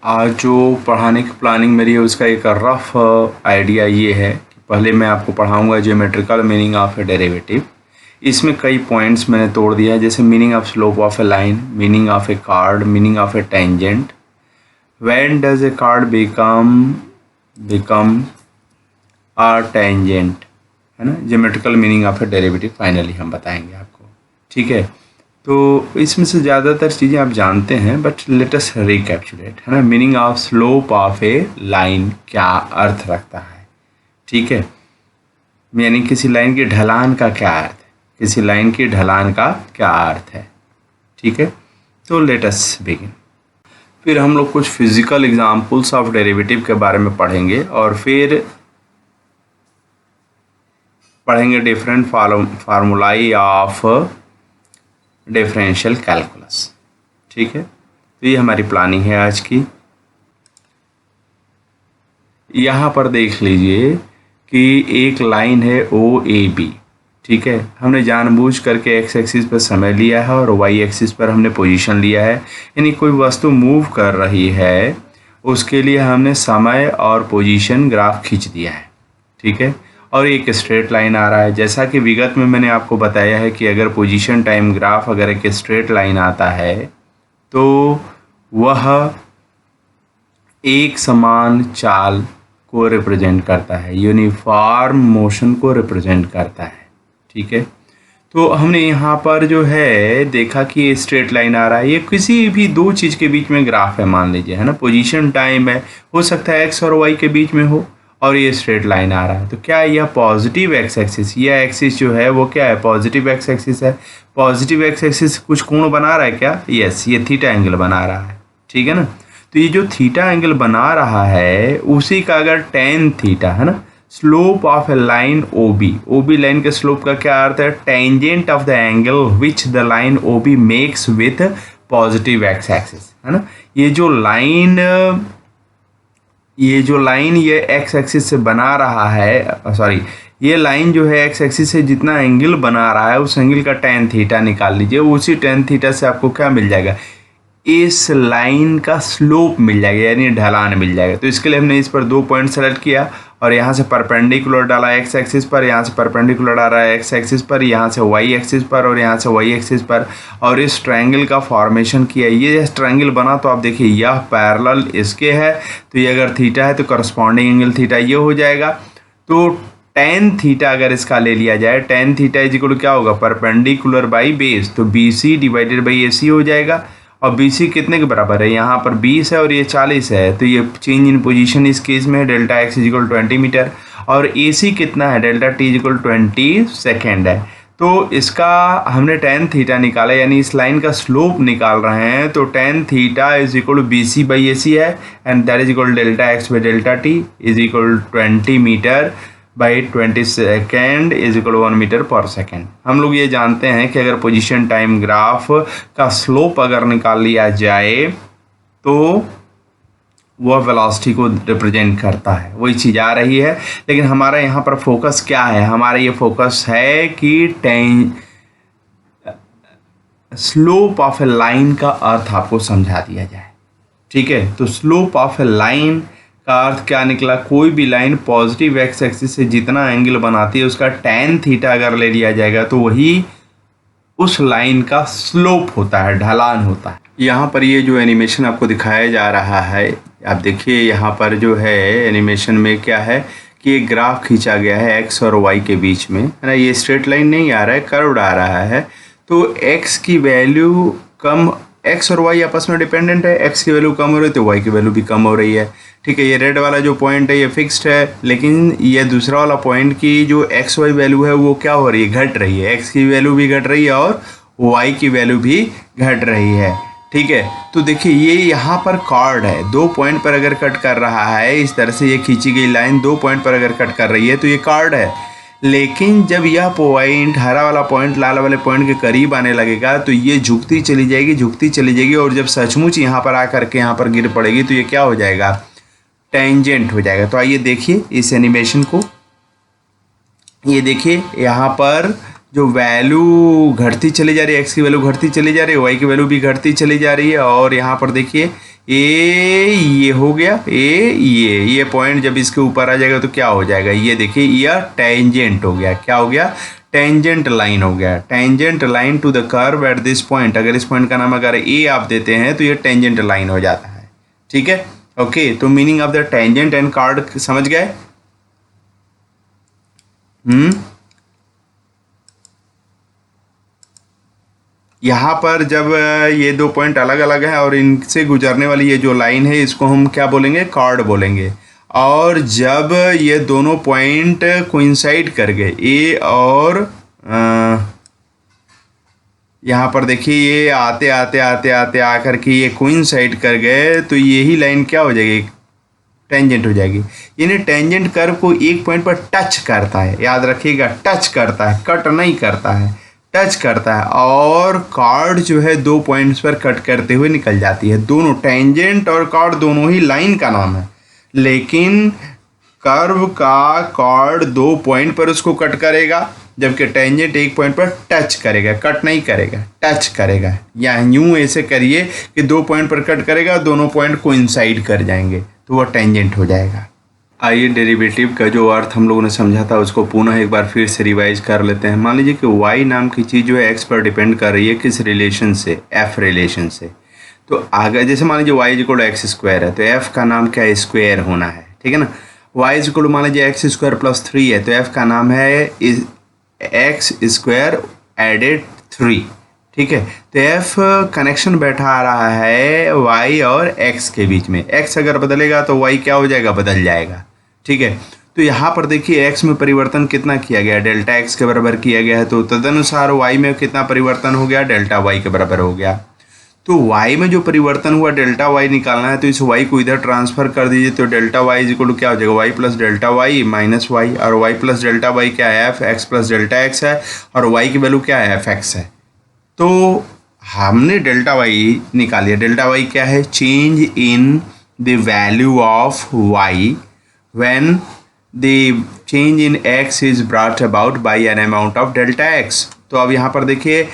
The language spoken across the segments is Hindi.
आज जो पढ़ाने की प्लानिंग मेरी है उसका एक रफ आइडिया ये है कि पहले मैं आपको पढ़ाऊंगा geometrical meaning of A derivative. इसमें कई पॉइंट्स मैंने तोड़ दिया है, जैसे meaning of slope of A line, meaning of A card, meaning of A tangent, when does a card become a tangent, है ना। Geometrical meaning of A derivative finally हम बताएंगे आपको, ठीक है। तो इसमें से ज़्यादातर चीज़ें आप जानते हैं, बट लेट अस रिकैप्चुलेट, है ना। Meaning of slope of A line क्या अर्थ रखता है, ठीक है। यानी किसी लाइन की ढलान का क्या अर्थ है, किसी लाइन की ढलान का क्या अर्थ है, ठीक है। तो लेट अस बिगिन। फिर हम लोग कुछ फिजिकल एग्जांपल्स ऑफ डेरिवेटिव के बारे में पढ़ेंगे और फिर पढ़ेंगे डिफरेंट फार्मूलाई ऑफ डिफरेंशियल कैलकुलस, ठीक है। तो ये हमारी प्लानिंग है आज की। यहाँ पर देख लीजिए कि एक लाइन है OAB, ठीक है। हमने जानबूझ करके एक्स एक्सिस पर समय लिया है और वाई एक्सिस पर हमने पोजीशन लिया है, यानी कोई वस्तु मूव कर रही है उसके लिए हमने समय और पोजीशन ग्राफ खींच दिया है, ठीक है। और एक स्ट्रेट लाइन आ रहा है, जैसा कि विगत में मैंने आपको बताया है कि अगर पोजीशन टाइम ग्राफ अगर एक स्ट्रेट लाइन आता है तो वह एक समान चाल को रिप्रेजेंट करता है, यूनिफॉर्म मोशन को रिप्रेजेंट करता है, ठीक है। तो हमने यहाँ पर जो है देखा कि ये स्ट्रेट लाइन आ रहा है, ये किसी भी दो चीज़ के बीच में ग्राफ है मान लीजिए, है ना। पोजीशन टाइम है, हो सकता है एक्स और वाई के बीच में हो, और ये स्ट्रेट लाइन आ रहा है। तो क्या यह पॉजिटिव एक्स एक्सिस, यह एक्सिस जो है वो क्या है, पॉजिटिव एक्स एक्सिस है। पॉजिटिव एक्स एक्सिस कुछ कोण बना रहा है क्या, यस, ये थीटा एंगल बना रहा है, ठीक है ना। तो ये जो थीटा एंगल बना रहा है उसी का अगर टेन थीटा, है ना, slope of A line OB line के स्लोप का क्या अर्थ है, tangent of the angle which the line OB makes with positive X axis, है ना। ये जो लाइन ये एक्स एक्सिस से बना रहा है, सॉरी, ये लाइन जो है एक्स एक्सिस से जितना एंगल बना रहा है उस एंगल का टेन थीटा निकाल लीजिए। उसी टेन थीटा से आपको क्या मिल जाएगा, इस लाइन का स्लोप मिल जाएगा, यानी ढलान मिल जाएगा। तो इसके लिए हमने इस पर दो पॉइंट सेलेक्ट किया और यहाँ से परपेंडिकुलर डाला एक्स एक्सिस पर, यहाँ से परपेंडिकुलर डाला एक्स एक्सिस पर, यहाँ से वाई एक्सिस पर और यहाँ से वाई एक्सिस पर, और इस ट्रायंगल का फॉर्मेशन किया। ये ट्रायंगल बना तो आप देखिए यह पैरेलल इसके है, तो ये अगर थीटा है तो करस्पॉन्डिंग एंगल थीटा ये हो जाएगा। तो टेन थीटा अगर इसका ले लिया जाए, टेन थीटा इज इक्वल क्या होगा, परपेंडिकुलर बाई बेस, तो BC डिवाइडेड बाई AC हो जाएगा। और BC कितने के बराबर है, यहाँ पर 20 है और ये 40 है, तो ये चेंज इन पोजीशन इस केस में है, delta x is equal 20 metre, और AC कितना है, delta t is equal 20 second है। तो इसका हमने टेन थीटा निकाला, यानी इस लाइन का स्लोप निकाल रहे हैं, तो tan theta is equal BC by AC है, and that is equal delta x by delta t is equal 20 metre by 20 second is equal 1 metre per second. हम लोग ये जानते हैं कि अगर पोजीशन टाइम ग्राफ का स्लोप अगर निकाल लिया जाए तो वह वेलोसिटी को रिप्रेजेंट करता है, वही चीज़ आ रही है। लेकिन हमारा यहाँ पर फोकस क्या है, हमारा ये फोकस है कि स्लोप ऑफ ए लाइन का अर्थ आपको समझा दिया जाए, ठीक है। तो स्लोप ऑफ ए लाइन का अर्थ क्या निकला, कोई भी लाइन पॉजिटिव एक्स एक्सिस से जितना एंगल बनाती है उसका टेन थीटा अगर ले लिया जाएगा तो वही उस लाइन का स्लोप होता है, ढलान होता है। यहाँ पर ये जो एनिमेशन आपको दिखाया जा रहा है, आप देखिए यहाँ पर जो है एनिमेशन में क्या है कि एक ग्राफ खींचा गया है एक्स और वाई के बीच में, है ना। ये स्ट्रेट लाइन नहीं आ रहा है, कर्व्ड आ रहा है। तो एक्स की वैल्यू कम, एक्स और वाई आपस में डिपेंडेंट है, एक्स की वैल्यू कम हो रही है तो वाई की वैल्यू भी कम हो रही है, ठीक है। ये रेड वाला जो पॉइंट है ये फिक्स्ड है, लेकिन ये दूसरा वाला पॉइंट की जो एक्स वाई वैल्यू है वो क्या हो रही है, घट रही है। एक्स की वैल्यू भी घट रही है और वाई की वैल्यू भी घट रही है, ठीक है। तो देखिए ये यहाँ पर कार्ड है, दो पॉइंट पर अगर कट कर रहा है, इस तरह से ये खींची गई लाइन दो पॉइंट पर अगर कट कर रही है तो ये कार्ड है। लेकिन जब यह पॉइंट, हरा वाला पॉइंट लाल वाले पॉइंट के करीब आने लगेगा तो ये झुकती चली जाएगी, और जब सचमुच यहाँ पर आकर के यहाँ पर गिर पड़ेगी तो ये क्या हो जाएगा, टेंजेंट हो जाएगा। तो आइए देखिए इस एनिमेशन को, ये देखिए यहाँ पर जो वैल्यू घटती चली जा रही है, एक्स की वैल्यू घटती चली जा रही है, वाई की वैल्यू भी घटती चली जा रही है। और यहाँ पर देखिए ये हो गया, ये पॉइंट जब इसके ऊपर आ जाएगा तो क्या हो जाएगा, ये देखिए ये टेंजेंट हो गया। क्या हो गया, टेंजेंट लाइन हो गया। Tangent line to the curve at this point, अगर इस पॉइंट का नाम अगर ए आप देते हैं तो ये टेंजेंट लाइन हो जाता है। ठीक है, ओके। तो meaning of the tangent and curve समझ गए? यहाँ पर जब ये दो पॉइंट अलग अलग हैं और इनसे गुजरने वाली ये जो लाइन है इसको हम क्या बोलेंगे, कॉर्ड बोलेंगे। और जब ये दोनों पॉइंट कोइंसाइड कर गए, ए और यहाँ पर देखिए ये आते आते आते आते आकर के ये कोइंसाइड कर गए तो यही लाइन क्या हो जाएगी, टेंजेंट हो जाएगी। यानी टेंजेंट कर्व को एक पॉइंट पर टच करता है, याद रखिएगा, टच करता है, कट नहीं करता है, टच करता है। और कॉर्ड जो है दो पॉइंट्स पर कट करते हुए निकल जाती है। दोनों टेंजेंट और कॉर्ड दोनों ही लाइन का नाम है, लेकिन कर्व का कॉर्ड दो पॉइंट पर उसको कट करेगा, जबकि टेंजेंट एक पॉइंट पर टच करेगा, कट नहीं करेगा, टच करेगा। या यूं ऐसे करिए कि दो पॉइंट पर कट करेगा, दोनों पॉइंट कोइंसाइड कर जाएंगे तो वह टेंजेंट हो जाएगा। आइए डेरिवेटिव का जो अर्थ हम लोगों ने समझा था उसको पुनः एक बार फिर से रिवाइज कर लेते हैं। मान लीजिए कि y नाम की चीज़ जो है x पर डिपेंड कर रही है, किस रिलेशन से, f रिलेशन से। तो आगे जैसे मान लीजिए y इक्वल एक्स स्क्वायर है तो f का नाम क्या है, स्क्वायर होना है। ठीक है ना। y इक्वल मान लीजिए एक्स स्क्वायर प्लस 3 है तो f का नाम है एक्स स्क्वायर एडेड 3। ठीक है, तो f कनेक्शन बैठा आ रहा है y और x के बीच में। x अगर बदलेगा तो y क्या हो जाएगा, बदल जाएगा। ठीक है, तो यहाँ पर देखिए x में परिवर्तन कितना किया गया, डेल्टा x के बराबर किया गया है, तो तदनुसार y में कितना परिवर्तन हो गया, डेल्टा y के बराबर हो गया। तो y में जो परिवर्तन हुआ डेल्टा y निकालना है तो इस y को इधर ट्रांसफर कर दीजिए तो डेल्टा y इक्वल टू क्या हो जाएगा, y plus delta y minus y, और y प्लस डेल्टा y क्या है, f, x plus delta x है, और y की वैल्यू क्या है, fx है। तो हमने डेल्टा y निकालिए। डेल्टा y क्या है, change in the value of y when the change in x is brought about by an amount of delta x। तो अब यहाँ पर देखिए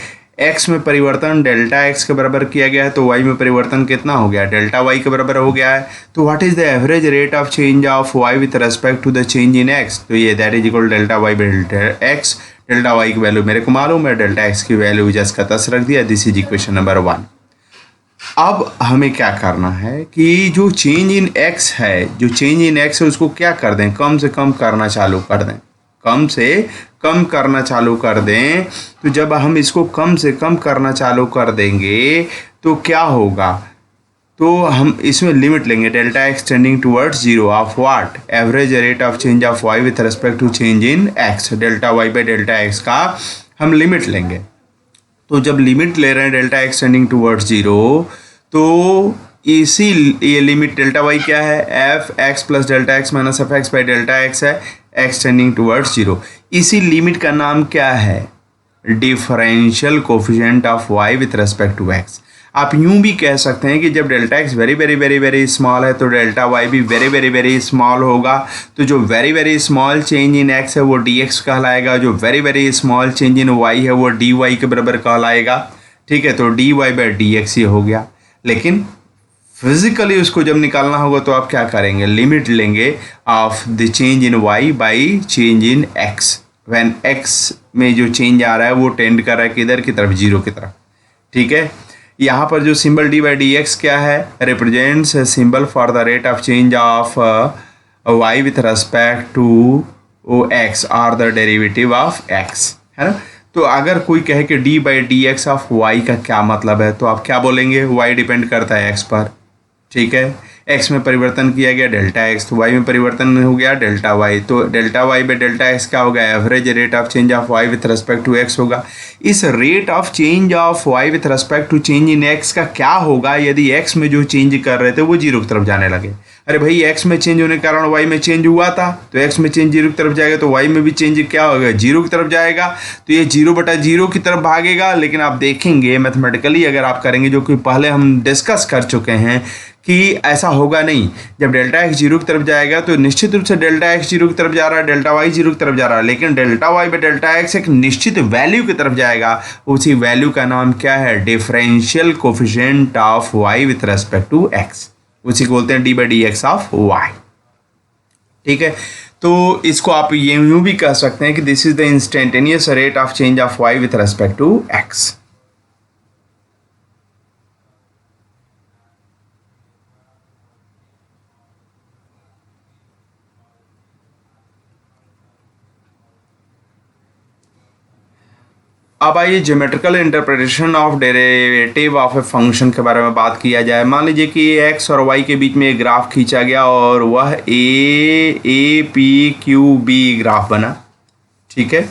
x में परिवर्तन डेल्टा x के बराबर किया गया है तो y में परिवर्तन कितना हो गया, डेल्टा y के बराबर हो गया है। तो what is the average rate of change of y with respect to the change in x, तो ये that is equal delta y by delta x। Delta y की वैल्यू मेरे को मालूम है, डेल्टा x की वैल्यू जस्ट का 10 रख दिया। This is equation number 1। अब हमें क्या करना है कि जो चेंज इन x है, जो चेंज इन x है उसको क्या कर दें, कम से कम करना चालू कर दें, कम से कम करना चालू कर दें। तो जब हम इसको कम से कम करना चालू कर देंगे तो क्या होगा, तो हम इसमें लिमिट लेंगे, delta x tending towards 0 of what, average rate of change of y with respect to change in x। Delta y by delta x का हम लिमिट लेंगे। तो जब लिमिट ले रहे हैं डेल्टा x टेंडिंग टूवर्ड्स 0 तो इसी ये लिमिट डेल्टा y क्या है, f x plus delta x minus f x by delta x है, x टेंडिंग टूवर्ड्स 0। इसी लिमिट का नाम क्या है, differential coefficient of y with respect to x। आप यूं भी कह सकते हैं कि जब डेल्टा x very very very very small है तो डेल्टा y भी वेरी वेरी वेरी स्मॉल होगा। तो जो very very small change in x है वो dx कहलाएगा, जो वेरी वेरी स्मॉल चेंज इन y है वो dy के बराबर कहलाएगा। ठीक है, तो dy बाई dx ये हो गया। लेकिन फिजिकली उसको जब निकालना होगा तो आप क्या करेंगे, लिमिट लेंगे of the change in y by change in x। When x में जो चेंज आ रहा है वो टेंड कर रहा है किधर की तरफ, 0 की तरफ। ठीक है, यहाँ पर जो symbol d by d x क्या है, represents symbol for the rate of change of y with respect to x और द डेरिवेटिव ऑफ x, है ना। तो अगर कोई कहे कि d by d x of y का क्या मतलब है तो आप क्या बोलेंगे, y डिपेंड करता है x पर। ठीक है, x में परिवर्तन किया गया डेल्टा x, तो y में परिवर्तन हो गया डेल्टा y, तो delta y by delta x क्या होगा, average rate of change of y with respect to x होगा। इस rate of change of y with respect to change in x का क्या होगा यदि x में जो चेंज कर रहे थे वो 0 की तरफ जाने लगे। अरे भाई x में चेंज होने के कारण y में चेंज हुआ था तो x में चेंज 0 की तरफ जाएगा तो y में भी चेंज क्या होगा, 0 की तरफ जाएगा। तो ये 0/0 की तरफ भागेगा। लेकिन आप देखेंगे मैथमेटिकली अगर आप करेंगे, जो कि पहले हम डिस्कस कर चुके हैं कि ऐसा होगा नहीं। जब डेल्टा एक्स जीरो की तरफ जाएगा तो निश्चित रूप से डेल्टा एक्स जीरो की तरफ जा रहा है, डेल्टा वाई जीरो की तरफ जा रहा है, लेकिन delta Y by delta x एक निश्चित वैल्यू की तरफ जाएगा। उसी वैल्यू का नाम क्या है? Differential coefficient of y with respect to x, उसी को बोलते हैं d by d x of y. ठीक है, तो इसको आप यूं भी कह सकते हैं कि this is the instantaneous rate of change of y with respect to x. अब आइए geometrical interpretation of derivative of a function के बारे में बात किया जाए। मान लीजिए कि एक्स और वाई के बीच में एक ग्राफ खींचा गया और वह A P Q B graph बना। ठीक है,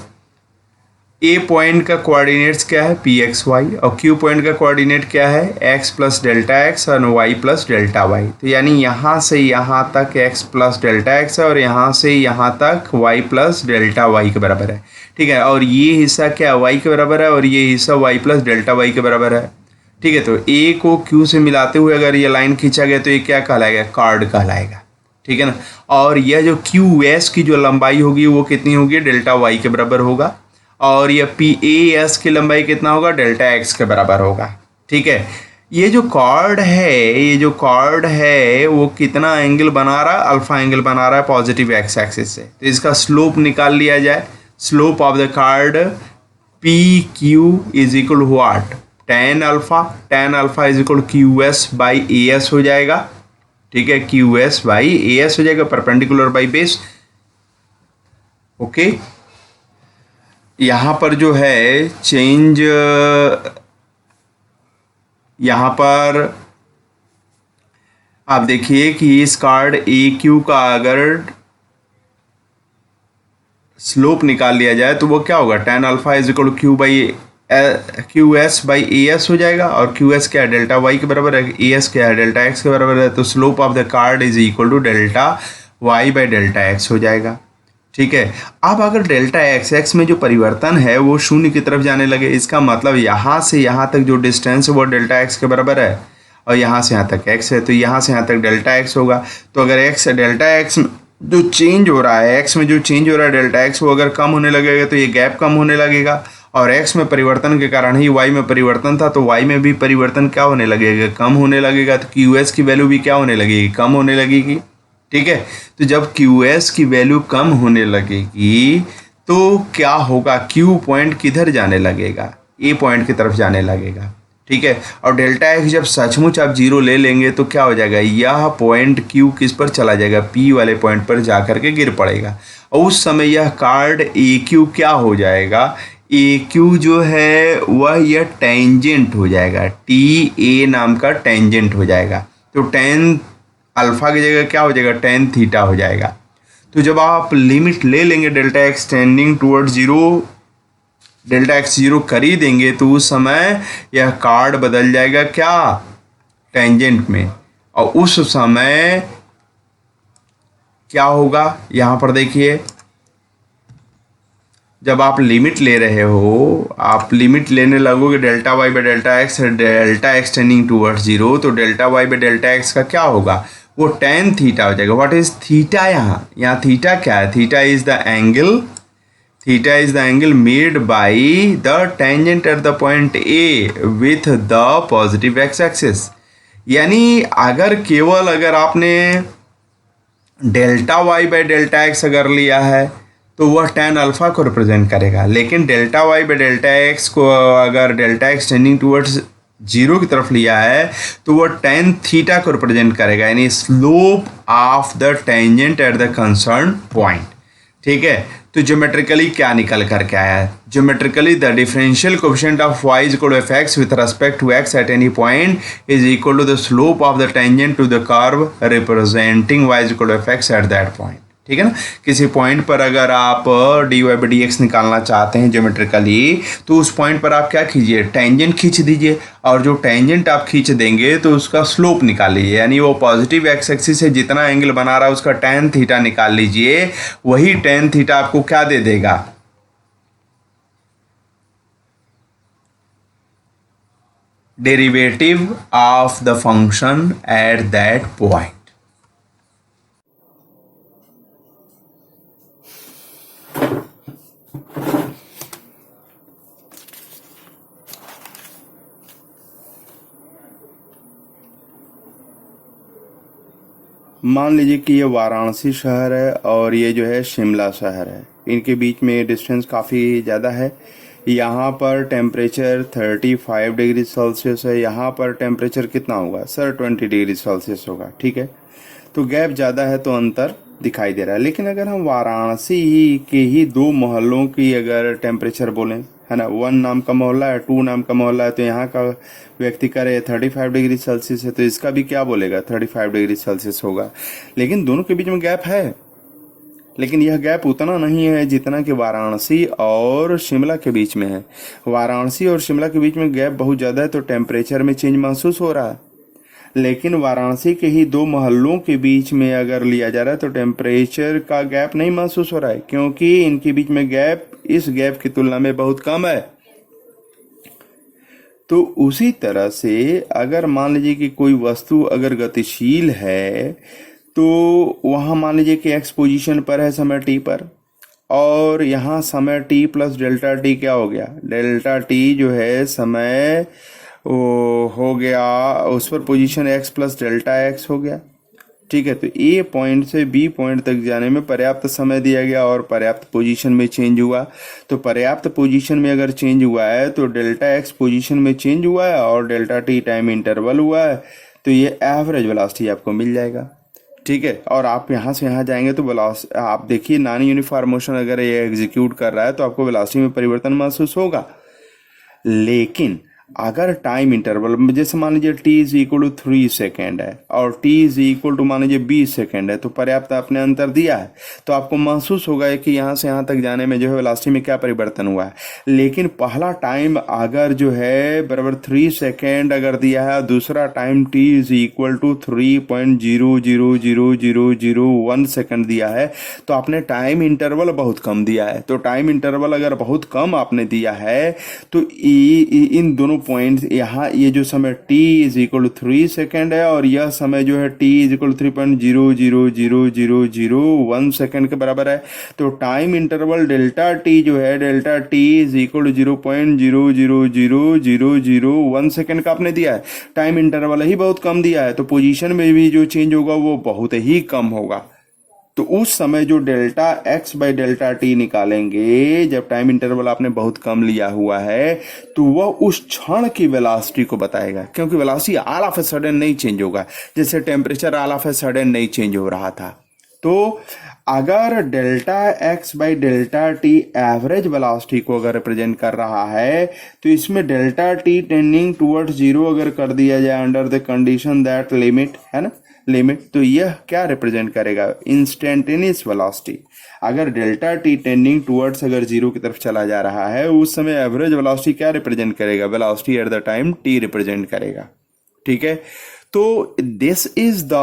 ए पॉइंट का कोऑर्डिनेट्स क्या है? पी एक्स वाई, और क्यू पॉइंट का कोऑर्डिनेट क्या है? एक्स प्लस डेल्टा एक्स और वाई प्लस डेल्टा वाई। तो यानी यहाँ से यहाँ तक एक्स प्लस डेल्टा एक्स है और यहाँ से यहाँ तक वाई प्लस डेल्टा वाई के बराबर है। ठीक है, और ये हिस्सा क्या वाई के बराबर है और ये हिस्सा वाई प्लस डेल्टा वाई के बराबर है। ठीक है, तो ए को क्यू से मिलाते हुए अगर ये लाइन खींचा गया तो ये क्या कहलाएगा? कार्ड कहलाएगा। ठीक है ना, और यह जो क्यू एस की जो लंबाई होगी वो कितनी होगी? डेल्टा वाई के बराबर होगा, और ये पी ए एस की लंबाई कितना होगा? डेल्टा एक्स के बराबर होगा। ठीक है, ये जो कॉर्ड है वो कितना एंगल बना रहा है? अल्फा एंगल बना रहा है पॉजिटिव एक्स एक्सिस से। तो इसका स्लोप निकाल लिया जाए। Slope of the chord P Q is equal what? tan alpha. tan alpha is equal Q S by A S हो जाएगा। ठीक है, Q S by A S हो जाएगा, परपेंडिकुलर बाई बेस। ओके, यहाँ पर जो है चेंज, यहाँ पर आप देखिए कि इस कार्ड ए क्यू का अगर स्लोप निकाल लिया जाए तो वो क्या होगा? tan alpha is equal Q by Q S by A S हो जाएगा, और क्यू एस क्या है? डेल्टा वाई के बराबर है, ए एस क्या है? डेल्टा एक्स के बराबर है। तो slope of the chord is equal to delta Y by delta x हो जाएगा। ठीक है, अब अगर डेल्टा एक्स एक्स में जो परिवर्तन है वो शून्य की तरफ जाने लगे, इसका मतलब यहाँ से यहाँ तक जो डिस्टेंस है वो डेल्टा एक्स के बराबर है, और यहाँ से यहाँ तक एक्स है, तो यहाँ से यहाँ तक डेल्टा एक्स होगा। तो अगर एक्स डेल्टा एक्स जो चेंज हो रहा है, एक्स में जो चेंज हो रहा है डेल्टा एक्स, वो अगर कम होने लगेगा तो ये गैप कम होने लगेगा, और एक्स में परिवर्तन के कारण ही वाई में परिवर्तन था, तो वाई में भी परिवर्तन क्या होने लगेगा? कम होने लगेगा। तो क्यू एस की वैल्यू भी क्या होने लगेगी? कम होने लगेगी। ठीक है, तो जब क्यू एस की वैल्यू कम होने लगेगी तो क्या होगा? क्यू पॉइंट किधर जाने लगेगा? ए पॉइंट की तरफ जाने लगेगा। ठीक है, और डेल्टा एक्स जब सचमुच आप जीरो ले लेंगे तो क्या हो जाएगा? यह पॉइंट क्यू किस पर चला जाएगा? पी वाले पॉइंट पर जा करके गिर पड़ेगा, और उस समय यह कार्ड ए क्यू क्या हो जाएगा? ए क्यू जो है वह यह टेंजेंट हो जाएगा, टी ए नाम का टेंजेंट हो जाएगा। तो टेन अल्फा की जगह क्या हो जाएगा? tan थीटा हो जाएगा। तो जब आप लिमिट ले लेंगे delta x tending toward zero, delta x zero कर ही देंगे, तो उस समय यह कार्ड बदल जाएगा क्या? टेंजेंट में। और उस समय क्या होगा? यहाँ पर देखिए, जब आप लिमिट ले रहे हो, आप लिमिट लेने लगोगे delta Y by delta x tending towards zero, तो delta Y by delta X का क्या होगा? वो tan थीटा हो जाएगा। What is theta? यहाँ थीटा क्या है? Theta is the angle made by the tangent at the point A with the positive X axis. यानी अगर आपने delta Y by delta X अगर लिया है तो वह tan अल्फा को रिप्रेजेंट करेगा, लेकिन delta Y by delta x को अगर delta x tending towards zero की तरफ लिया है तो वह tan थीटा को रिप्रेजेंट करेगा, यानी slope of the tangent at the concern point. ठीक है, तो ज्योमेट्रिकली क्या निकल कर के आया है? Geometrically the differential coefficient of y is equal to f x with respect to x at any point is equal to the slope of the tangent to the curve representing y is equal to f x at that point. ठीक है ना, किसी पॉइंट पर अगर आप d y by d x निकालना चाहते हैं ज्योमेट्रिकली, तो उस पॉइंट पर आप क्या कीजिए? टेंजेंट खींच दीजिए, और जो टेंजेंट आप खींच देंगे तो उसका स्लोप निकाल लीजिए, यानी वो पॉजिटिव एक्स एक्सिस से जितना एंगल बना रहा है उसका tan थीटा निकाल लीजिए। वही tan थीटा आपको क्या दे देगा? Derivative of the function at that point. मान लीजिए कि ये वाराणसी शहर है और ये जो है शिमला शहर है, इनके बीच में डिस्टेंस काफ़ी ज़्यादा है। यहाँ पर टेम्परेचर 35 डिग्री सेल्सियस है, यहाँ पर टेम्परेचर कितना होगा सर 20 डिग्री सेल्सियस होगा, ठीक है। तो गैप ज़्यादा है तो अंतर दिखाई दे रहा है। लेकिन अगर हम वाराणसी ही के ही दो मोहल्लों की अगर टेम्परेचर बोलें, है ना, 1 नाम का मोहल्ला है, 2 नाम का मोहल्ला है, तो यहाँ का व्यक्ति करे 35 डिग्री सेल्सियस है तो इसका भी क्या बोलेगा 35 डिग्री सेल्सियस होगा। लेकिन दोनों के बीच में गैप है, लेकिन यह गैप उतना नहीं है जितना कि वाराणसी और शिमला के बीच में है। वाराणसी और शिमला के बीच में गैप बहुत ज़्यादा है तो टेम्परेचर में चेंज महसूस हो रहा है। लेकिन वाराणसी के ही दो मोहल्लों के बीच में अगर लिया जा रहा है तो टेम्परेचर का गैप नहीं महसूस हो रहा है, क्योंकि इनके बीच में गैप इस गैप की तुलना में बहुत कम है। तो उसी तरह से अगर मान लीजिए कि कोई वस्तु अगर गतिशील है तो वहाँ मान लीजिए कि एक्स पोजीशन पर है समय टी पर, और यहाँ समय टी प्लस डेल्टा टी क्या हो गया, डेल्टा टी जो है समय वो हो गया उस पर position x plus delta x हो गया, ठीक है। तो ए पॉइंट से बी पॉइंट तक जाने में पर्याप्त समय दिया गया और पर्याप्त पोजीशन में चेंज हुआ। तो पर्याप्त पोजीशन में अगर चेंज हुआ है तो डेल्टा एक्स पोजीशन में चेंज हुआ है और डेल्टा टी टाइम इंटरवल हुआ है, तो ये एवरेज वेलोसिटी आपको मिल जाएगा, ठीक है। और आप यहाँ से यहाँ जाएंगे तो वेलोसिटी आप देखिए नॉन यूनिफॉर्म मोशन अगर ये एग्जीक्यूट कर रहा है तो आपको वेलोसिटी में परिवर्तन महसूस होगा। लेकिन अगर टाइम इंटरवल जैसे मान लीजिए t is equal to 3 second है और t इज इक्वल टू मान लीजिए 20 सेकेंड है, तो पर्याप्त आपने अंतर दिया है तो आपको महसूस होगा कि यहाँ से यहाँ तक जाने में जो है वेलोसिटी में क्या परिवर्तन हुआ है। लेकिन पहला टाइम अगर जो है बराबर 3 सेकेंड अगर दिया है, दूसरा time t is equal to 3.0000001 second दिया है, तो आपने टाइम इंटरवल बहुत कम दिया है। तो टाइम इंटरवल अगर बहुत कम आपने दिया है तो इन दोनों पॉइंट्स यहाँ ये जो समय t is equal to 3 second है और यह समय जो है t is equal to 3.0000001 second के बराबर है। तो टाइम इंटरवल डेल्टा t जो है delta t is equal to 0.0000001 second का आपने दिया है। टाइम इंटरवल ही बहुत कम दिया है तो पोजीशन में भी जो चेंज होगा वो बहुत ही कम होगा। तो उस समय जो delta x by delta T निकालेंगे जब टाइम इंटरवल आपने बहुत कम लिया हुआ है तो वह उस क्षण की वेलोसिटी को बताएगा, क्योंकि velocity all of a sudden नहीं चेंज होगा, जैसे temperature all of a sudden नहीं चेंज हो रहा था। तो अगर delta x by delta T average velocity को अगर रिप्रेजेंट कर रहा है तो इसमें delta t tending towards zero अगर कर दिया जाए under the condition that limit, है ना, लिमिट, तो यह क्या रिप्रेजेंट करेगा इंस्टेंटेनियस वेलोसिटी। अगर डेल्टा टी टेंडिंग टुवर्ड्स अगर जीरो की तरफ चला जा रहा है उस समय एवरेज वेलोसिटी क्या रिप्रेजेंट करेगा, velocity at the time T represent करेगा, ठीक है। तो this is the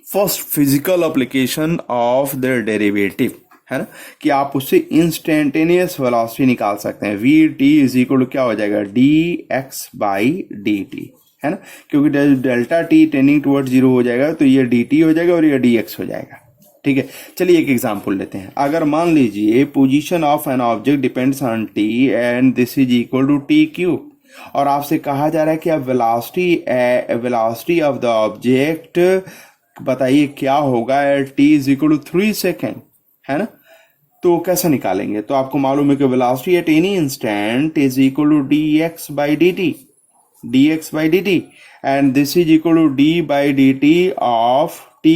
first physical application of the derivative, है ना, कि आप उससे इंस्टेंटेनियस वेलोसिटी निकाल सकते हैं। V t is equal to क्या हो जाएगा d x by d t, है ना, क्योंकि delta t tending towards zero हो जाएगा तो ये डी टी हो जाएगा और ये डी एक्स हो जाएगा, ठीक है। चलिए एक एग्जांपल लेते हैं। अगर मान लीजिए position of an object depends on t and this is equal to t cube, और आपसे कहा जा रहा है कि अब वेलोसिटी ऑफ द ऑब्जेक्ट बताइए क्या होगा at t is equal to 3 second, है ना। तो कैसे निकालेंगे, तो आपको मालूम है कि velocity at any instant is equal to d x by d t, dx by dt and this is equal to d by dt of t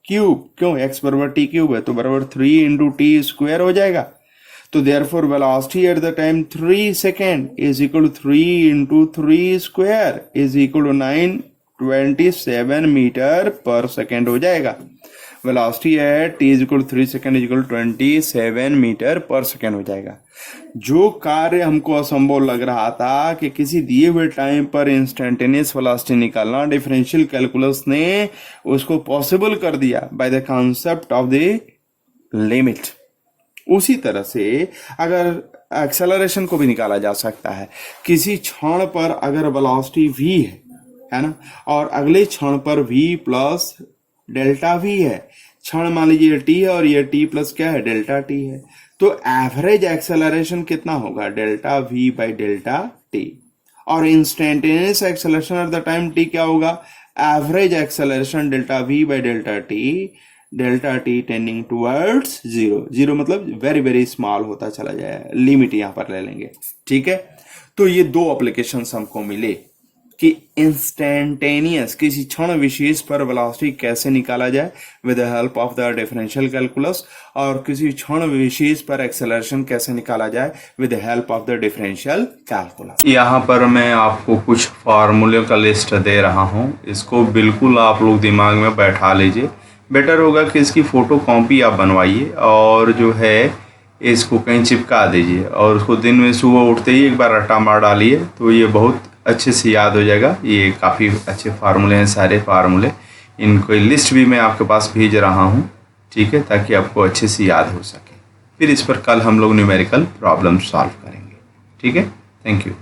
cube, क्यों x बराबर t क्यूब है तो बराबर 3 इंटू टी स्क्वायर हो जाएगा। तो therefore velocity at the time 3 second is equal to 3 into 3 square is equal to 927 metre per second हो जाएगा। Velocity at t is equal to 3 second is equal to 27 metre per second हो जाएगा। जो कार्य हमको असंभव लग रहा था कि किसी दिए हुए टाइम पर इंस्टेंटेनियस वेलोसिटी निकालना, डिफरेंशियल कैलकुलस ने उसको पॉसिबल कर दिया by the concept of the limit. उसी तरह से अगर एक्सेलरेशन को भी निकाला जा सकता है। किसी क्षण पर अगर वेलोसिटी v है ना, और अगले क्षण पर v प्लस डेल्टा v है, क्षण मान लीजिए t है और ये t प्लस क्या है, डेल्टा t है, तो एवरेज एक्सेलरेशन कितना होगा, delta v by delta t। और instantaneous acceleration at the time t क्या होगा, average acceleration delta v by delta t tending towards zero. Zero मतलब वेरी वेरी स्मॉल होता चला जाएगा, लिमिट यहां पर ले लेंगे, ठीक है। तो ये दो एप्लीकेशंस हमको मिले कि इंस्टेंटेनियस किसी क्षण विशेष पर वेलोसिटी कैसे निकाला जाए with the help of the differential calculus, और किसी क्षण विशेष पर एक्सेलरेशन कैसे निकाला जाए with the help of the differential calculus. यहाँ पर मैं आपको कुछ फार्मूले का लिस्ट दे रहा हूँ, इसको बिल्कुल आप लोग दिमाग में बैठा लीजिए। बेटर होगा कि इसकी फोटो कॉपी आप बनवाइए और जो है इसको कहीं चिपका दीजिए, और उसको दिन में सुबह उठते ही एक बार रट्टा मार डालिए, तो ये बहुत अच्छे से याद हो जाएगा। ये काफ़ी अच्छे फार्मूले हैं, सारे फार्मूले, इनको लिस्ट भी मैं आपके पास भेज रहा हूँ, ठीक है, ताकि आपको अच्छे से याद हो सके। फिर इस पर कल हम लोग न्यूमेरिकल प्रॉब्लम सॉल्व करेंगे, ठीक है। Thank you.